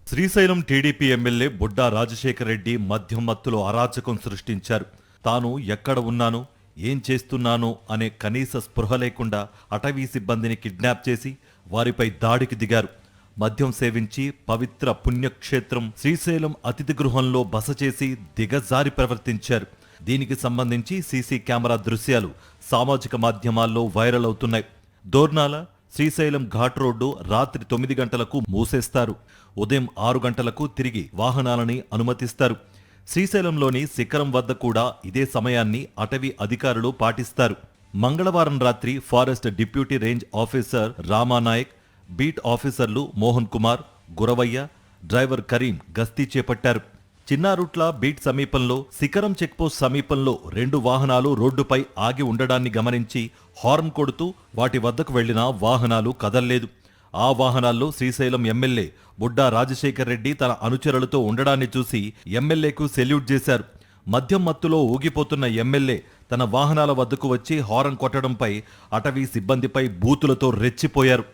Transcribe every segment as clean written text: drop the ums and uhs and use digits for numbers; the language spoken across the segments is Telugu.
శ్రీశైలం టీడీపీ ఎమ్మెల్యే బుడ్డా రాజశేఖర్ రెడ్డి మద్యం మత్తులో అరాచకం సృష్టించారు. తాను ఎక్కడ ఉన్నాను, ఏం చేస్తున్నాను అనే కనీస స్పృహ లేకుండా అటవీ సిబ్బందిని కిడ్నాప్ చేసి వారిపై దాడికి దిగారు. మద్యం సేవించి పవిత్ర పుణ్యక్షేత్రం శ్రీశైలం అతిథి గృహంలో బస చేసి దిగజారి ప్రవర్తించారు. దీనికి సంబంధించి సీసీ కెమెరా దృశ్యాలు సామాజిక మాధ్యమాల్లో వైరల్ అవుతున్నాయి. దోర్నాల శ్రీశైలం ఘాట్ రోడ్డు రాత్రి 9 గంటలకు మూసేస్తారు. ఉదయం 6 గంటలకు తిరిగి వాహనాలని అనుమతిస్తారు. శ్రీశైలంలోని శిఖరం వద్ద కూడా ఇదే సమయాన్ని అటవీ అధికారులు పాటిస్తారు. మంగళవారం రాత్రి forest deputy range officer Ramanayak, beat ఆఫీసర్లు మోహన్ కుమార్, గురవయ్య, డ్రైవర్ కరీం గస్తీ చేపట్టారు. చిన్నారుట్ల బీట్ సమీపంలో శిఖరం చెక్పోస్ట్ సమీపంలో 2 వాహనాలు రోడ్డుపై ఆగి ఉండడాన్ని గమనించి హార్న్ కొడుతూ వాటి వద్దకు వెళ్లినా వాహనాలు కదల్లేదు. ఆ వాహనాల్లో శ్రీశైలం ఎమ్మెల్యే బుడ్డా రాజశేఖర్ రెడ్డి తన అనుచరులతో ఉండడాన్ని చూసి ఎమ్మెల్యేకు సెల్యూట్ చేశారు. మద్యం మత్తులో ఊగిపోతున్న ఎమ్మెల్యే తన వాహనాల వద్దకు వచ్చి హారన్ కొట్టడంపై అటవీ సిబ్బందిపై బూతులతో రెచ్చిపోయారు.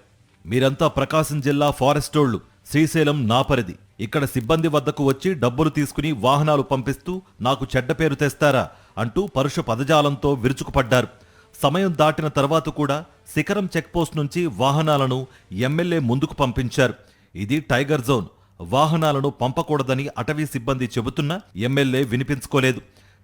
మీరంతా ప్రకాశం జిల్లా ఫారెస్టోళ్లు, శ్రీశైలం నా పరిధి, ఇక్కడ సిబ్బంది వద్దకు వచ్చి డబ్బులు తీసుకుని వాహనాలు పంపిస్తూ నాకు చెడ్డ పేరు తెస్తారా అంటూ పరుష పదజాలంతో విరుచుకుపడ్డారు. సమయం దాటిన తర్వాత కూడా శిఖరం చెక్పోస్ట్ నుంచి వాహనాలను ఎమ్మెల్యే ముందుకు పంపించారు. ఇది టైగర్ జోన్, వాహనాలను పంపకూడదని అటవీ సిబ్బంది చెబుతున్నా ఎమ్మెల్యే వినిపించుకోలేదు.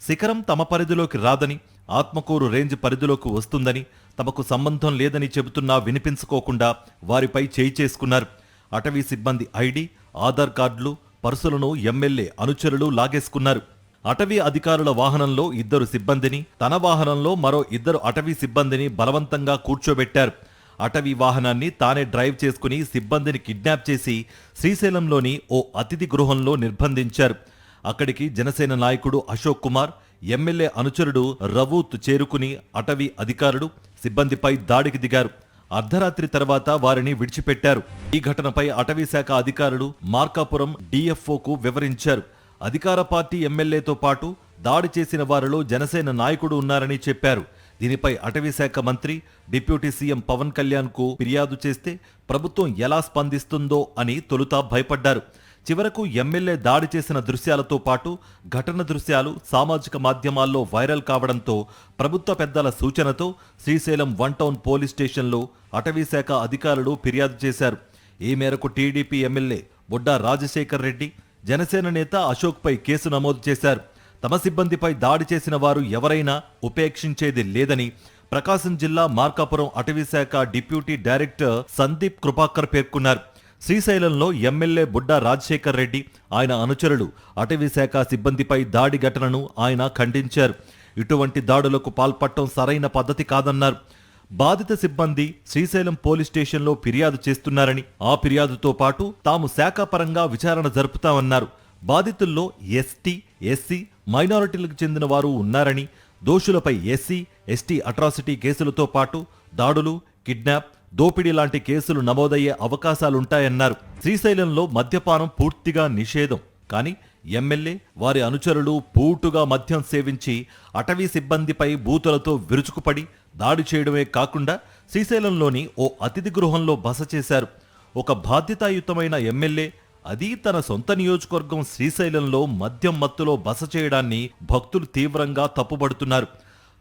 శిఖరం తమ పరిధిలోకి రాదని, ఆత్మకూరు రేంజ్ పరిధిలోకి వస్తుందని, తమకు సంబంధం లేదని చెబుతున్నా వినిపించుకోకుండా వారిపై చేయి చేసుకున్నారు. అటవీ సిబ్బంది ఐడి, ఆధార్ కార్డులు, పర్సులను ఎమ్మెల్యే అనుచరులు లాగేసుకున్నారు. అటవీ అధికారుల వాహనంలో 2 సిబ్బందిని, తన వాహనంలో మరో 2 అటవీ సిబ్బందిని బలవంతంగా కూర్చోబెట్టారు. అటవీ వాహనాన్ని తానే డ్రైవ్ చేసుకుని సిబ్బందిని కిడ్నాప్ చేసి శ్రీశైలంలోని ఓ అతిథి గృహంలో నిర్బంధించారు. అక్కడికి జనసేన నాయకుడు అశోక్ కుమార్, ఎమ్మెల్యే అనుచరుడు రవూత్ చేరుకుని అటవీ అధికారులు సిబ్బందిపై దాడికి దిగారు. అర్ధరాత్రి తర్వాత వారిని విడిచిపెట్టారు. ఈ ఘటనపై అటవీ శాఖ అధికారులు మార్కాపురం డిఎఫ్ఓకు వివరించారు. అధికార పార్టీ ఎమ్మెల్యేతో పాటు దాడి చేసిన వారిలో జనసేన నాయకుడు ఉన్నారని చెప్పారు. దీనిపై అటవీ శాఖ మంత్రి, డిప్యూటీ సీఎం పవన్ కళ్యాణ్కు ఫిర్యాదు చేస్తే ప్రభుత్వం ఎలా స్పందిస్తుందో అని తొలుత భయపడ్డారు. చివరకు ఎమ్మెల్యే దాడి చేసిన దృశ్యాలతో పాటు ఘటన దృశ్యాలు సామాజిక మాధ్యమాల్లో వైరల్ కావడంతో ప్రభుత్వ పెద్దల సూచనతో శ్రీశైలం 1 టౌన్ పోలీస్ స్టేషన్లో అటవీశాఖ అధికారులు ఫిర్యాదు చేశారు. ఈ మేరకు టీడీపీ ఎమ్మెల్యే బుడ్డా రాజశేఖర్ రెడ్డి, జనసేన నేత అశోక్పై కేసు నమోదు చేశారు. తమ సిబ్బందిపై దాడి చేసిన వారు ఎవరైనా ఉపేక్షించేది లేదని ప్రకాశం జిల్లా మార్కాపురం అటవీశాఖ డిప్యూటీ డైరెక్టర్ సందీప్ కృపాకర్ పేర్కొన్నారు. శ్రీశైలంలో ఎమ్మెల్యే బుడ్డా రాజశేఖర్ రెడ్డి, ఆయన అనుచరులు అటవీశాఖ సిబ్బందిపై దాడి ఘటనను ఆయన ఖండించారు. ఇటువంటి దాడులకు పాల్పడటం సరైన పద్ధతి కాదన్నారు. బాధిత సిబ్బంది శ్రీశైలం పోలీస్ స్టేషన్లో ఫిర్యాదు చేస్తున్నారని, ఆ ఫిర్యాదుతో పాటు తాము శాఖాపరంగా విచారణ జరుపుతామన్నారు. బాధితుల్లో ఎస్టీ, ఎస్సీ, మైనారిటీలకు చెందిన వారు ఉన్నారని, దోషులపై ఎస్సీ, ఎస్టీ అట్రాసిటీ కేసులతో పాటు దాడులు, కిడ్నాప్, దోపిడీ లాంటి కేసులు నమోదయ్యే అవకాశాలుంటాయన్నారు. శ్రీశైలంలో మద్యపానం పూర్తిగా నిషేధం, కానీ ఎమ్మెల్యే, వారి అనుచరులు పూటుగా మద్యం సేవించి అటవీ సిబ్బందిపై బూతులతో విరుచుకుపడి దాడి చేయడమే కాకుండా శ్రీశైలంలోని ఓ అతిథి గృహంలో బస చేశారు. ఒక బాధ్యతాయుతమైన ఎమ్మెల్యే, అది తన సొంత నియోజకవర్గం శ్రీశైలంలో మద్యం మత్తులో బస చేయడాన్ని భక్తులు తీవ్రంగా తప్పుబడుతున్నారు.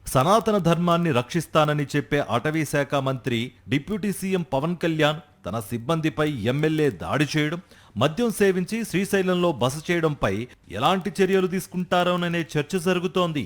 సనాతన ధర్మాన్ని రక్షిస్తానని చెప్పే అటవీ శాఖ మంత్రి, డిప్యూటీ సీఎం పవన్ కళ్యాణ్ తన సిబ్బందిపై ఎమ్మెల్యే దాడి చేయడం, మద్యం సేవించి శ్రీశైలంలో బస చేయడంపై ఎలాంటి చర్యలు తీసుకుంటారోననే చర్చ జరుగుతోంది.